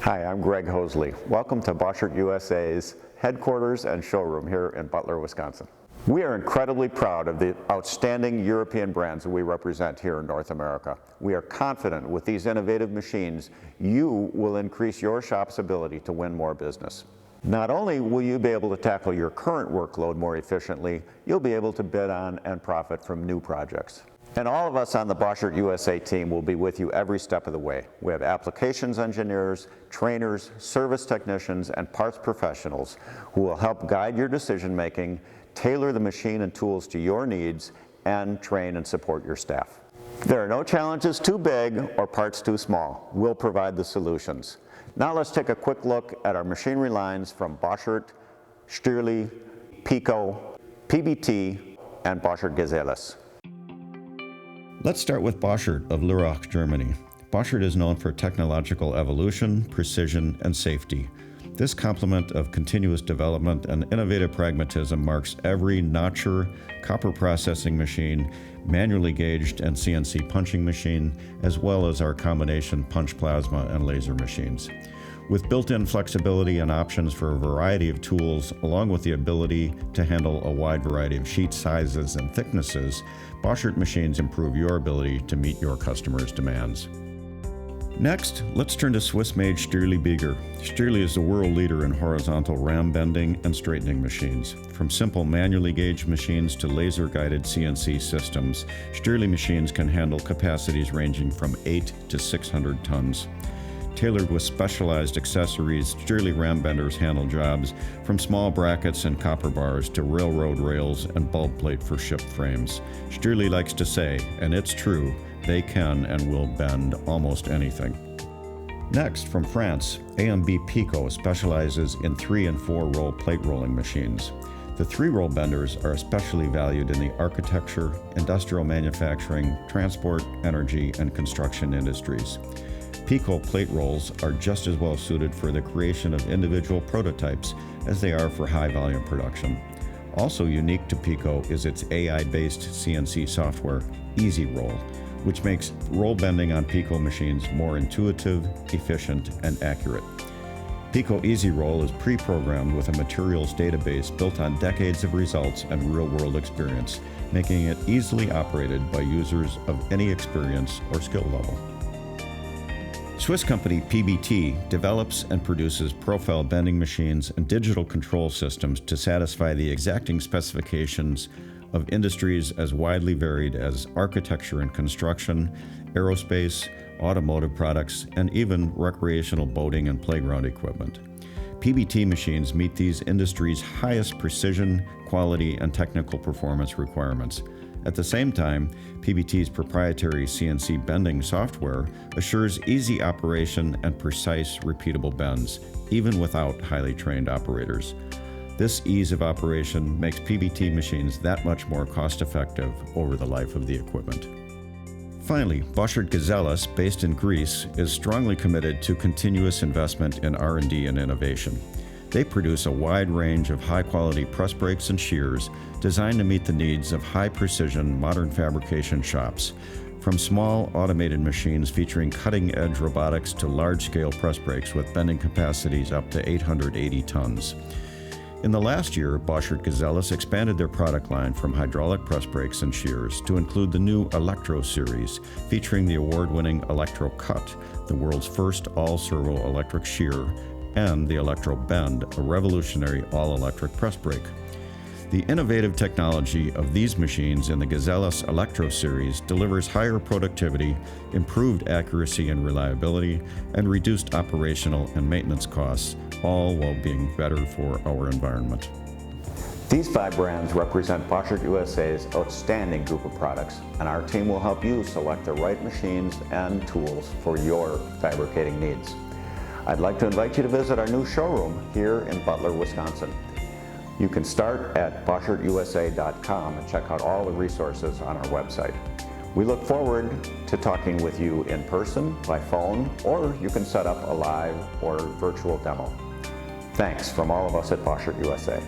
Hi, I'm Greg Hosley. Welcome to Boschert USA's headquarters and showroom here in Butler, Wisconsin. We are incredibly proud of the outstanding European brands that we represent here in North America. We are confident with these innovative machines, you will increase your shop's ability to win more business. Not only will you be able to tackle your current workload more efficiently, you'll be able to bid on and profit from new projects. And all of us on the Boschert USA team will be with you every step of the way. We have applications engineers, trainers, service technicians, and parts professionals who will help guide your decision making, tailor the machine and tools to your needs, and train and support your staff. There are no challenges too big or parts too small. We'll provide the solutions. Now let's take a quick look at our machinery lines from Boschert, Stierli, Pico, PBT, and Boschert Gazeless. Let's start with Boschert of Lörrach, Germany. Boschert is known for technological evolution, precision, and safety. This complement of continuous development and innovative pragmatism marks every notcher, copper processing machine, manually gauged and CNC punching machine, as well as our combination punch plasma and laser machines. With built-in flexibility and options for a variety of tools, along with the ability to handle a wide variety of sheet sizes and thicknesses, Boschert machines improve your ability to meet your customers' demands. Next, let's turn to Swiss Mage Stierli Bieger. Stierli is the world leader in horizontal ram bending and straightening machines. From simple manually gauged machines to laser-guided CNC systems, Stierli machines can handle capacities ranging from 8 to 600 tons. Tailored with specialized accessories, Stierli ram benders handle jobs from small brackets and copper bars to railroad rails and bulb plate for ship frames. Stierli likes to say, and it's true, they can and will bend almost anything. Next, from France, AMB Pico specializes in 3- and 4-roll plate rolling machines. The 3-roll benders are especially valued in the architecture, industrial manufacturing, transport, energy, and construction industries. Pico plate rolls are just as well suited for the creation of individual prototypes as they are for high-volume production. Also unique to Pico is its AI-based CNC software, Easy Roll, which makes roll bending on Pico machines more intuitive, efficient, and accurate. Pico Easy Roll is pre-programmed with a materials database built on decades of results and real-world experience, making it easily operated by users of any experience or skill level. Swiss company PBT develops and produces profile bending machines and digital control systems to satisfy the exacting specifications of industries as widely varied as architecture and construction, aerospace, automotive products, and even recreational boating and playground equipment. PBT machines meet these industries' highest precision, quality, and technical performance requirements. At the same time, PBT's proprietary CNC bending software assures easy operation and precise, repeatable bends, even without highly trained operators. This ease of operation makes PBT machines that much more cost-effective over the life of the equipment. Finally, Boschert Gazeless, based in Greece, is strongly committed to continuous investment in R&D and innovation. They produce a wide range of high-quality press brakes and shears designed to meet the needs of high-precision modern fabrication shops, from small automated machines featuring cutting-edge robotics to large-scale press brakes with bending capacities up to 880 tons. In the last year, Boschert Gazeless expanded their product line from hydraulic press brakes and shears to include the new Electro series, featuring the award-winning Electro Cut, the world's first all-servo electric shear, and the Electro Bend, a revolutionary all-electric press brake. The innovative technology of these machines in the Gazeless Electro series delivers higher productivity, improved accuracy and reliability, and reduced operational and maintenance costs, all while being better for our environment. These 5 brands represent Boschert USA's outstanding group of products, and our team will help you select the right machines and tools for your fabricating needs. I'd like to invite you to visit our new showroom here in Butler, Wisconsin. You can start at BoschertUSA.com and check out all the resources on our website. We look forward to talking with you in person, by phone, or you can set up a live or virtual demo. Thanks from all of us at Boschert USA.